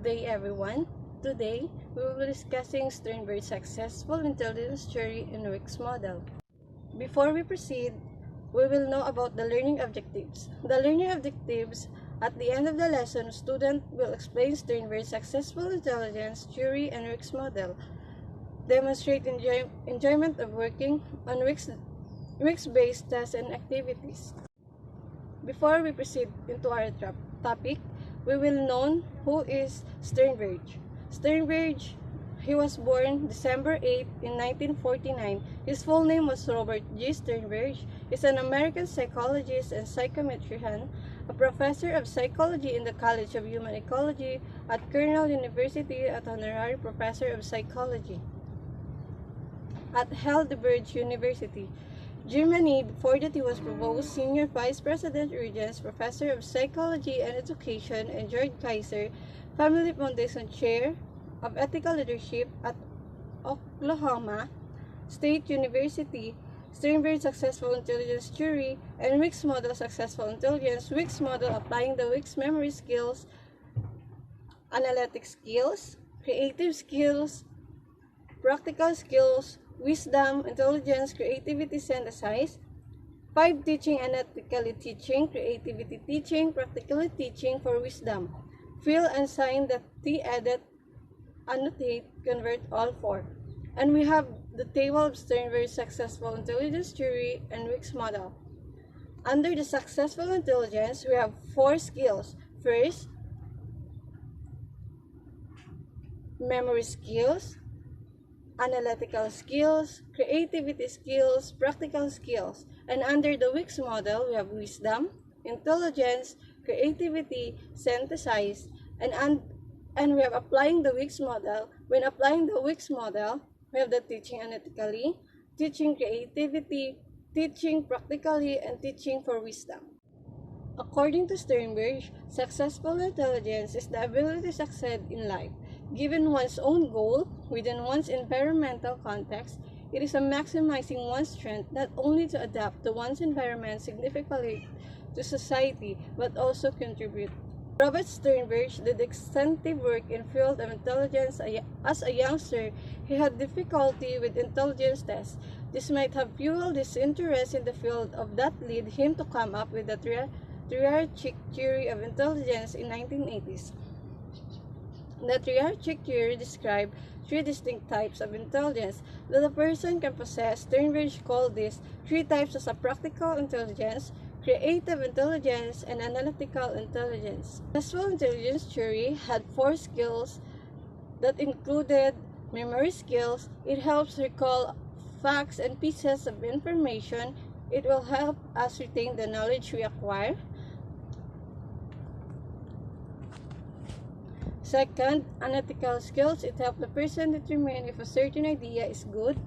Good day, everyone. Today, we will be discussing Sternberg's successful intelligence theory and Wics model. Before we proceed, we will know about the learning objectives. The learning objectives, at the end of the lesson, student will explain Sternberg's successful intelligence theory and Wics model, demonstrate enjoyment of working on Wics-based tasks and activities. Before we proceed into our topic, we will know who is Sternberg. Sternberg, he was born December 8 in 1949. His full name was Robert G. Sternberg. He's an American psychologist and psychometrician, a professor of psychology in the College of Human Ecology at Cornell University, and honorary professor of psychology at Heidelberg University, Germany. Before that, he was provost senior vice president Regents, professor of psychology and education, and George Kaiser Family Foundation chair of ethical leadership at Oklahoma State University. Sternberg's successful intelligence theory and Wics model successful intelligence. Wics model applying the Wics memory skills, analytic skills, creative skills, practical skills, wisdom, intelligence, creativity, synthesize. 5 teaching, analytically teaching, creativity teaching, practically teaching for wisdom. Fill and sign the T, edit, annotate, convert, all 4. And we have the table of Sternberg's successful intelligence theory and Wics model. Under the successful intelligence, we have 4 skills. First, memory skills, analytical skills, creativity skills, practical skills. And under the Wics model, we have wisdom, intelligence, creativity, synthesize, and we have applying the Wics model. When applying the Wics model, we have the teaching analytically, teaching creativity, teaching practically, and teaching for wisdom. According to Sternberg, successful intelligence is the ability to succeed in life. Given one's own goal within one's environmental context, it is a maximizing one's strength not only to adapt to one's environment significantly to society, but also contribute. Robert Sternberg did extensive work in field of intelligence. As a youngster, he had difficulty with intelligence tests. This might have fueled his interest in the field of that led him to come up with the triarchic theory of intelligence in 1980s. The triarchic theory described 3 distinct types of intelligence that a person can possess. Sternberg called these 3 types as a practical intelligence, creative intelligence, and analytical intelligence. Successful intelligence theory had 4 skills that included memory skills. It helps recall facts and pieces of information. It will help us retain the knowledge we acquire. Second, analytical skills. It helps the person determine if a certain idea is good.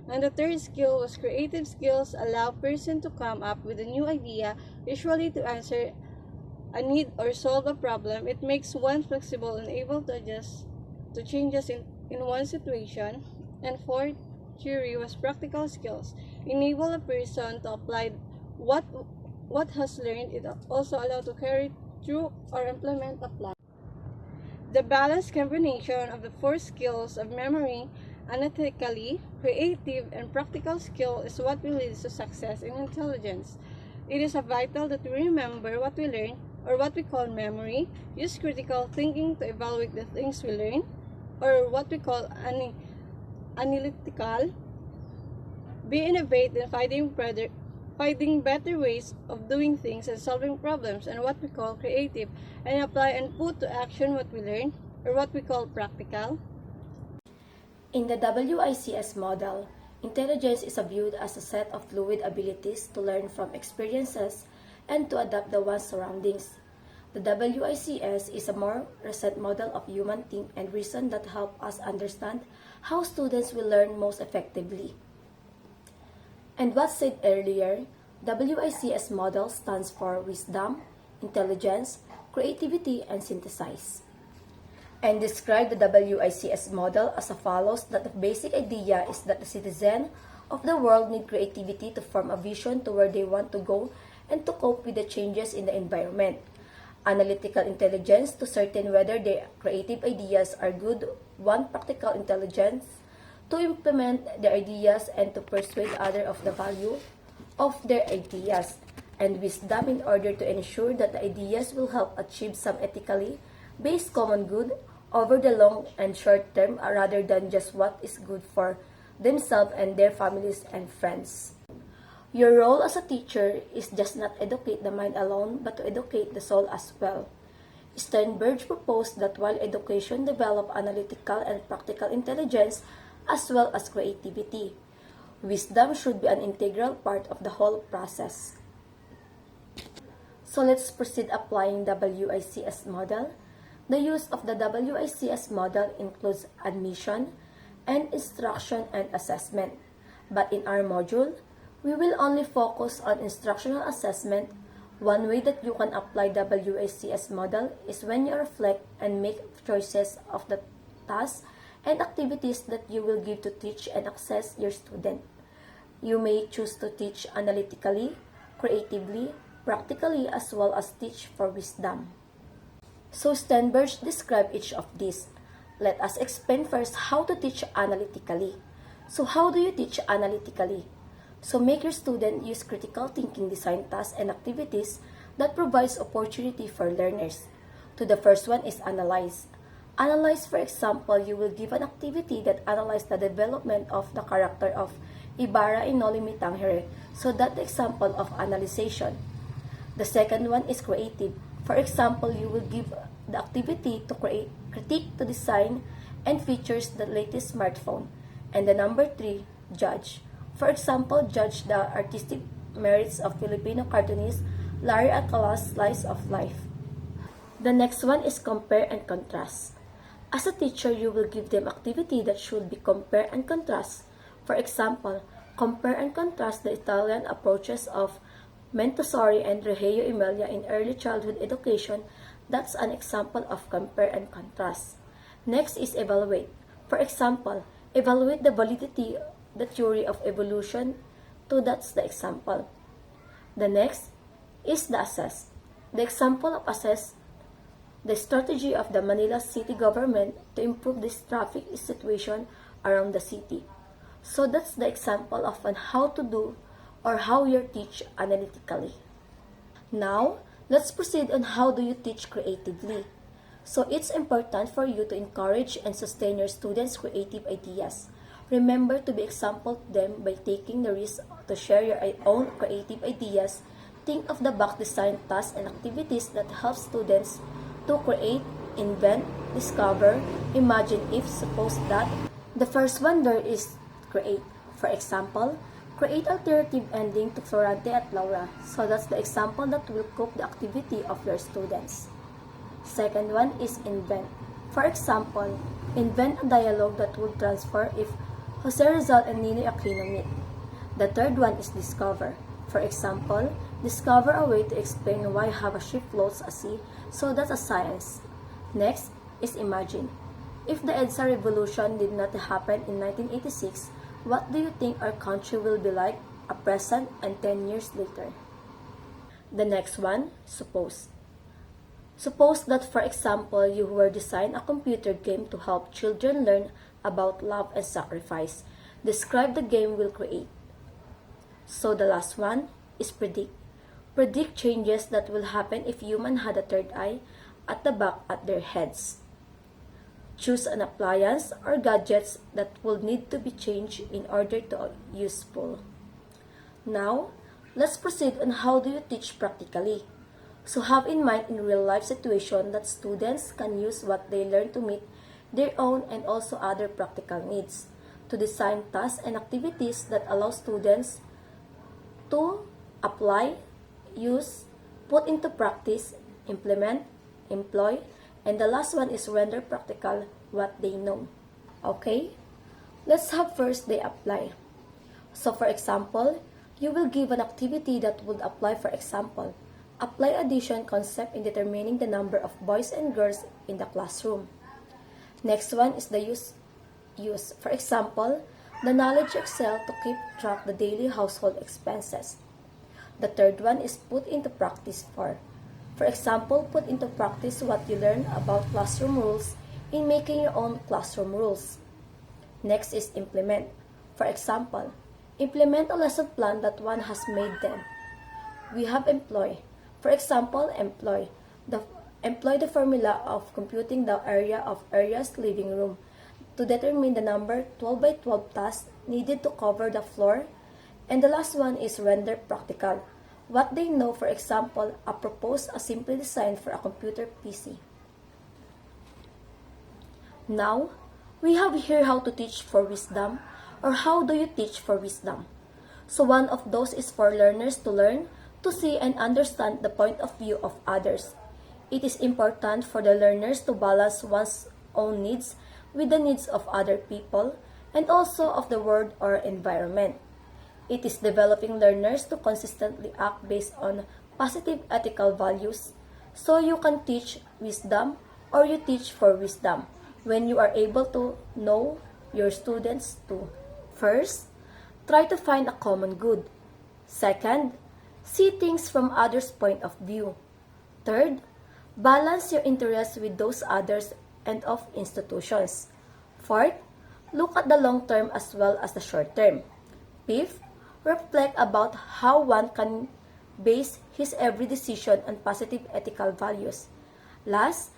And the third skill was creative skills. Allow person to come up with a new idea, usually to answer a need or solve a problem. It makes one flexible and able to adjust to changes in one situation. And fourth theory was practical skills. Enable a person to apply what has learned. It also allows to carry through or implement a plan. The balanced combination of the 4 skills of memory, analytically, creative, and practical skill is what will lead to success in intelligence. It is vital that we remember what we learn, or what we call memory, use critical thinking to evaluate the things we learn, or what we call analytical, be innovative in finding better ways of doing things and solving problems, and what we call creative, and apply and put to action what we learn, or what we call practical. In the WICS model, intelligence is viewed as a set of fluid abilities to learn from experiences and to adapt to one's surroundings. The WICS is a more recent model of human think and reason that help us understand how students will learn most effectively. And what said earlier, WICS model stands for wisdom, intelligence, creativity, and synthesize. And describe the WICS model as follows: that the basic idea is that the citizen of the world need creativity to form a vision to where they want to go and to cope with the changes in the environment. Analytical intelligence to certain whether their creative ideas are good, one practical intelligence to implement their ideas and to persuade others of the value of their ideas, and wisdom in order to ensure that the ideas will help achieve some ethically based common good over the long and short term rather than just what is good for themselves and their families and friends. Your role as a teacher is just not educate the mind alone, but to educate the soul as well. Sternberg's proposed that while education develop analytical and practical intelligence as well as creativity, wisdom should be an integral part of the whole process. So let's proceed applying WICS model. The use of the WICS model includes admission and instruction and assessment. But in our module, we will only focus on instructional assessment. One way that you can apply WICS model is when you reflect and make choices of the tasks and activities that you will give to teach and assess your student. You may choose to teach analytically, creatively, practically, as well as teach for wisdom. So Sternberg described each of these. Let us explain first how to teach analytically. So how do you teach analytically? So make your student use critical thinking design tasks and activities that provides opportunity for learners. To the first one is analyze. Analyze, for example, you will give an activity that analyze the development of the character of Ibarra in Noli Me Tangere. So that's the example of analyzation. The second one is creative. For example, you will give the activity to critique the design and features the latest smartphone. And the number 3, judge. For example, judge the artistic merits of Filipino cartoonist Larry Alcala's slice of life. The next one is compare and contrast. As a teacher, you will give them activity that should be compare and contrast. For example, compare and contrast the Italian approaches of Montessori and Reggio Emilia in early childhood education. That's an example of compare and contrast. Next is evaluate. For example, evaluate the validity of the theory of evolution. That's the example. The next is the assess. The example of assess the strategy of the Manila city government to improve this traffic situation around the city. So that's the example of how to do or how you teach analytically. Now, let's proceed on how do you teach creatively. So it's important for you to encourage and sustain your students' creative ideas. Remember to be example to them by taking the risk to share your own creative ideas. Think of the box design tasks and activities that help students to create, invent, discover, imagine if, suppose that. The first one there is create. For example, create alternative ending to Florante at Laura. So that's the example that will cope the activity of your students. Second one is invent. For example, invent a dialogue that would transfer if Jose Rizal and Ninoy Aquino meet. The third one is discover. For example, discover a way to explain why have a ship floats at sea, so that's a science. Next is imagine. If the EDSA revolution did not happen in 1986, what do you think our country will be like a present and 10 years later? The next one, suppose. Suppose that, for example, you were design a computer game to help children learn about love and sacrifice. Describe the game will create. So the last one is predict. Predict changes that will happen if human had a third eye at the back at their heads. Choose an appliance or gadgets that will need to be changed in order to be useful. Now, let's proceed on how do you teach practically. So have in mind in real life situation that students can use what they learn to meet their own and also other practical needs, to design tasks and activities that allow students to apply, use, put into practice, implement, employ, and the last one is render practical what they know. Okay? Let's have first they apply. So for example, you will give an activity that would apply. For example, apply addition concept in determining the number of boys and girls in the classroom. Next one is the use. For example, the knowledge Excel to keep track the daily household expenses. The third one is put into practice for. For example, put into practice what you learn about classroom rules in making your own classroom rules. Next is implement. For example, implement a lesson plan that one has made them. We have employ. For example, employ the formula of computing the area of area's living room to determine the number 12 by 12 tasks needed to cover the floor. And the last one is render practical. What they know, for example, propose a simple design for a computer PC. Now, we have here how to teach for wisdom, or how do you teach for wisdom. So one of those is for learners to learn, to see and understand the point of view of others. It is important for the learners to balance one's own needs with the needs of other people and also of the world or environment. It is developing learners to consistently act based on positive ethical values. So you can teach wisdom or you teach for wisdom when you are able to know your students too. First, try to find a common good. Second, see things from others' point of view. Third, balance your interests with those others and of institutions. Fourth, look at the long term as well as the short term. Fifth, reflect about how one can base his every decision on positive ethical values. Last,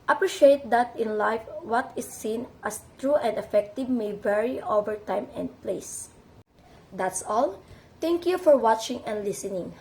appreciate that in life what is seen as true and effective may vary over time and place. That's all. Thank you for watching and listening.